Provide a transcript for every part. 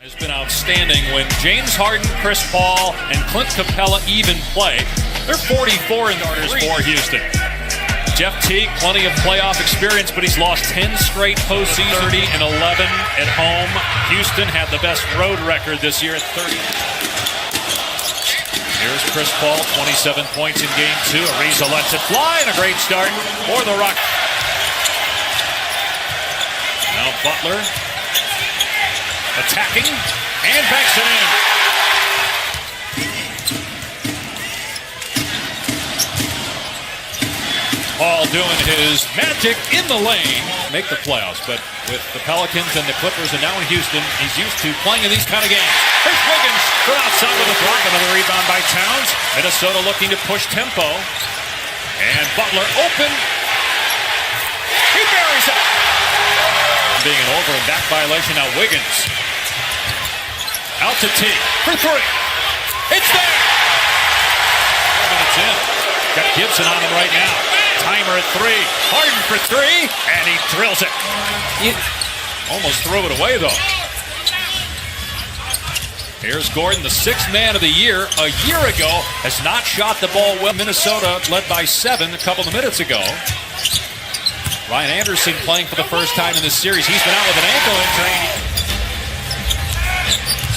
Has been outstanding when James Harden, Chris Paul, and Clint Capella even play. They're 44 in starters for Houston. Jeff Teague, plenty of playoff experience, but he's lost 10 straight postseason, 30 and 11 at home. Houston had the best road record this year at 30. Here's Chris Paul, 27 points in game 2. Ariza lets it fly, and a great start for the Rockets. Now Butler attacking and backs it in. Paul doing his magic in the lane. Make the playoffs, but with the Pelicans and the Clippers and now in Houston, he's used to playing in these kind of games. Here's Wiggins from outside of the block. Another rebound by Towns. Minnesota looking to push tempo. And Butler open. He buries it. Being an over and back violation. Now Wiggins. Out to T for 3. It's there. 4 minutes in. Got Gibson on him right now. Timer at 3. Harden for 3. And he drills it. Almost threw it away, though. Here's Gordon, the 6th man of the year. A year ago, has not shot the ball well. Minnesota led by 7 a couple of minutes ago. Ryan Anderson playing for the first time in this series. He's been out with an ankle injury.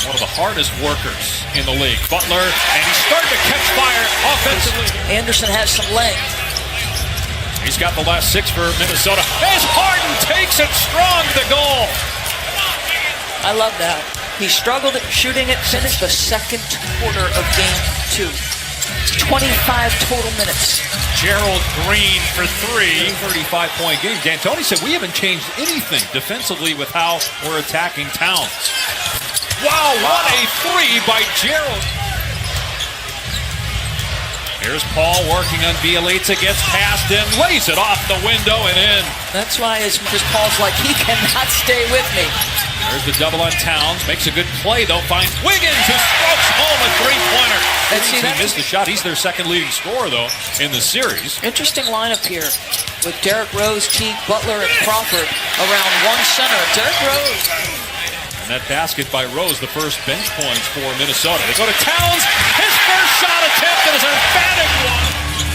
One of the hardest workers in the league. Butler, and he's starting to catch fire offensively. Anderson has some length. He's got the last 6 for Minnesota. As Harden takes it strong to goal. I love that. He struggled at shooting it, finished the second quarter of game 2. 25 total minutes. Gerald Green for 3. 35-point game. D'Antoni said we haven't changed anything defensively with how we're attacking Towns. Wow, what a 3 by Gerald. Here's Paul working on Bielitsa, gets past him, lays it off the window and in. That's why Chris Paul's like, he cannot stay with me. There's the double on Towns, makes a good play though, finds Wiggins who strokes home a 3-pointer. He missed the shot, he's their second leading scorer though in the series. Interesting lineup here with Derrick Rose, Teague, Butler, and Crawford around one center. Derrick Rose. And that basket by Rose, the first bench points for Minnesota. They go to Towns, his first shot attempt, and is an emphatic one.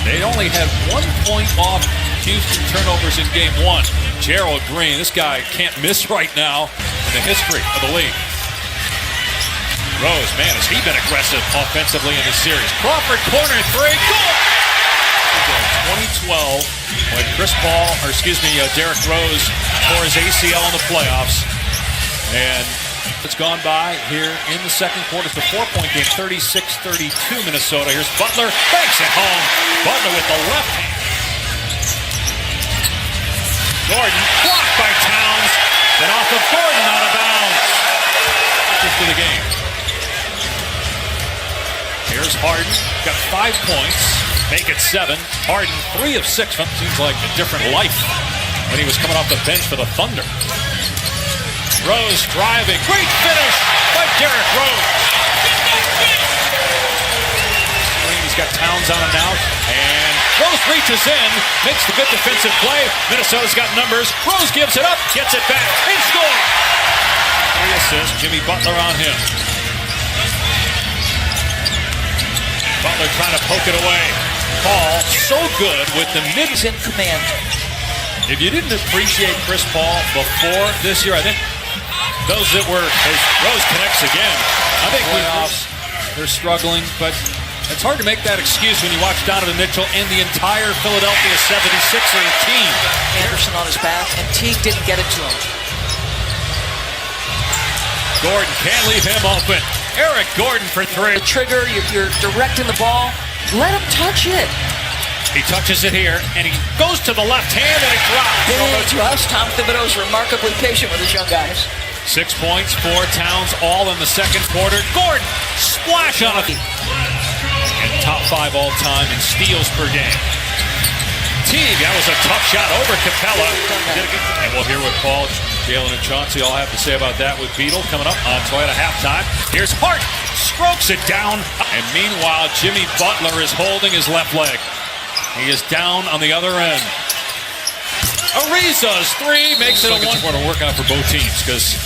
They only had 1 point off Houston turnovers in game 1. Gerald Green, this guy can't miss right now in the history of the league. Rose, man, has he been aggressive offensively in this series. Crawford, corner 3, goal! 2012, when Derrick Rose tore his ACL in the playoffs. And it's gone by here in the second quarter. It's the 4-point game, 36-32 Minnesota. Here's Butler, banks it home. Butler with the left hand. Gordon, blocked by Towns. Then off of Gordon, out of bounds. Just to the game. Here's Harden, got 5 points. Make it 7. Harden, 3 of 6. Seems like a different life when he was coming off the bench for the Thunder. Rose driving. Great finish by Derrick Rose. He's got Towns on him now. And Rose reaches in. Makes the good defensive play. Minnesota's got numbers. Rose gives it up. Gets it back. And scores. 3 assists. Jimmy Butler on him. Butler trying to poke it away. Paul so good with the mid. He's in command. If you didn't appreciate Chris Paul before this year, I think those that were, as Rose connects again. I think playoffs, they're struggling, but it's hard to make that excuse when you watch Donovan Mitchell and the entire Philadelphia 76er team. Anderson on his back, and Teague didn't get it to him. Gordon can't leave him open. Eric Gordon for 3. The trigger, you're directing the ball. Let him touch it. He touches it here, and he goes to the left hand, and it drops. Big trust. Tom Thibodeau's remarkably patient with his young guys. 6 points for Towns, all in the second quarter. Gordon, splash on it. And top 5 all-time in steals per game. Teague, that was a tough shot over Capella. And we'll hear what Paul, Jalen, and Chauncey all have to say about that with Beadle coming up on Toyota halftime. Here's Hart, strokes it down. And meanwhile, Jimmy Butler is holding his left leg. He is down on the other end. Ariza's 3 makes it a 1-quarter workout for both teams because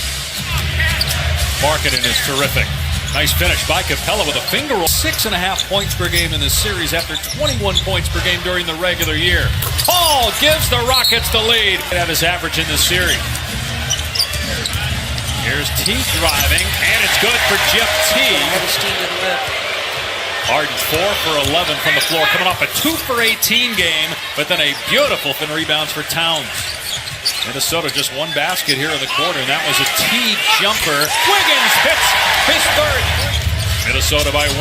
Marketing is terrific. Nice finish by Capella with a finger roll. 6.5 points per game in this series after 21 points per game during the regular year. Paul gives the Rockets the lead at his average in this series. Here's Teague driving, and it's good for Jeff Teague. Harden 4 for 11 from the floor, coming off a 2 for 18 game, but then a beautiful rebounds for Towns. Minnesota just one basket here in the quarter, and that was a Teague jumper. Wiggins hits his third. Minnesota by 1.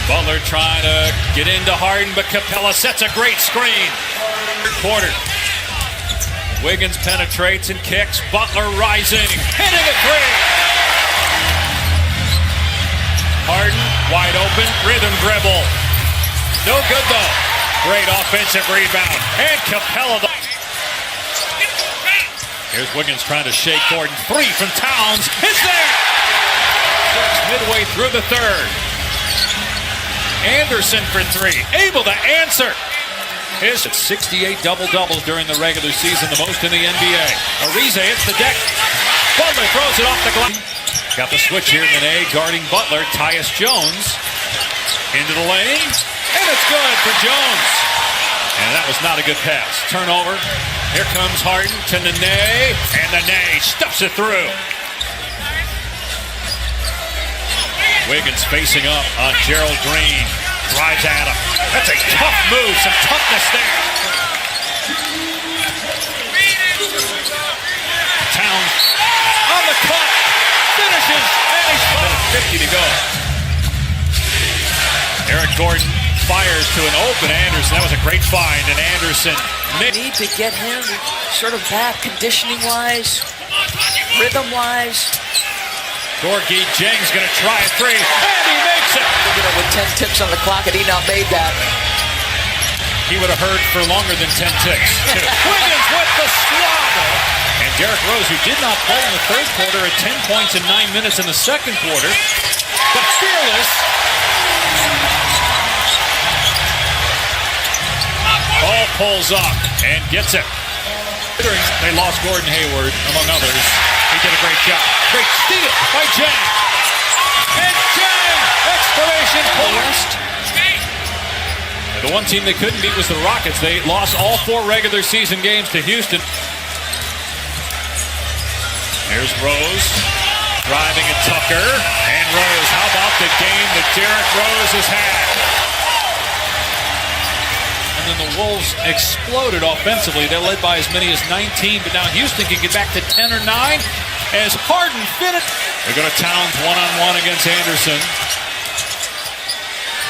Butler trying to get into Harden, but Capella sets a great screen. Third quarter. Wiggins penetrates and kicks. Butler rising, hitting a three. Harden wide open, rhythm dribble. No good though. Great offensive rebound. And Capella. Here's Wiggins trying to shake Gordon. 3 from Towns. It's there! Midway through the third. Anderson for 3. Able to answer. His 68 double-doubles during the regular season, the most in the NBA. Ariza hits the deck. Butler throws it off the glass. Got the switch here. Nene guarding Butler. Tyus Jones into the lane. And it's good for Jones. And that was not a good pass. Turnover. Here comes Harden to Nene. And Nene stuffs it through. Wiggins facing up on Gerald Green. Drives at him. That's a tough move. Some toughness there. Towns on the cut. Finishes. And he's 50 to go. Eric Gordon fires to an open Anderson. That was a great find. And Anderson. Need to get him sort of back conditioning-wise, rhythm-wise. Gorgie Jang's going to try a 3. And he makes it. With 10 ticks on the clock, and he not made that. He would have heard for longer than 10 ticks. Wiggins with the swagger. And Derrick Rose, who did not play in the third quarter, at 10 points in 9 minutes in the second quarter. But fearless. Ball pulls up and gets it. They lost Gordon Hayward, among others. He did a great job. Great steal by Jang. And Jang! Exclamation point! The one team they couldn't beat was the Rockets. They lost all 4 regular season games to Houston. Here's Rose. Driving at Tucker. And Rose. How about the game that Derrick Rose has had? And then the Wolves exploded offensively. They're led by as many as 19, but now Houston can get back to 10 or 9 as Harden finished. They go to Towns one-on-one against Anderson.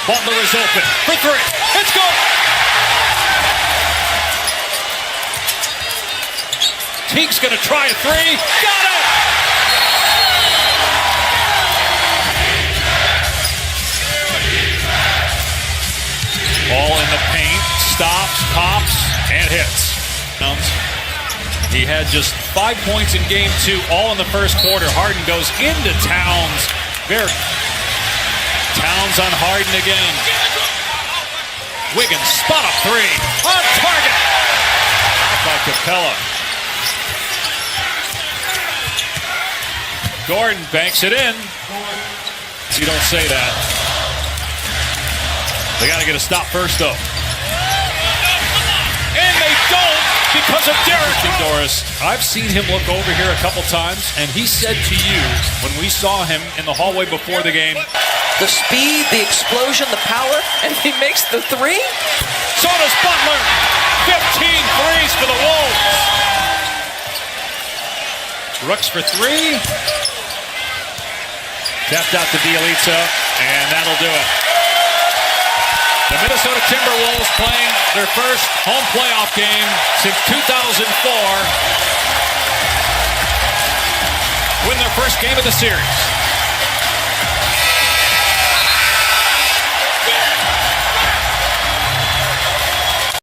Butler is open for 3. It's good. Teague's going to try a 3. Got it! Ball in the paint. Stops, pops, and hits. He had just 5 points in game 2, all in the first quarter. Harden goes into Towns. Towns on Harden again. Wiggins spot up 3. On target. By Capella. Gordon banks it in. You don't say that. They got to get a stop first, though. And they don't because of Derrick Doris. I've seen him look over here a couple times, and he said to you when we saw him in the hallway before the game, the speed, the explosion, the power, and he makes the 3? So does Butler. 15 threes for the Wolves. Brooks for 3. Tapped out to Bielitsa, and that'll do it. The Minnesota Timberwolves playing their first home playoff game since 2004. Win their first game of the series.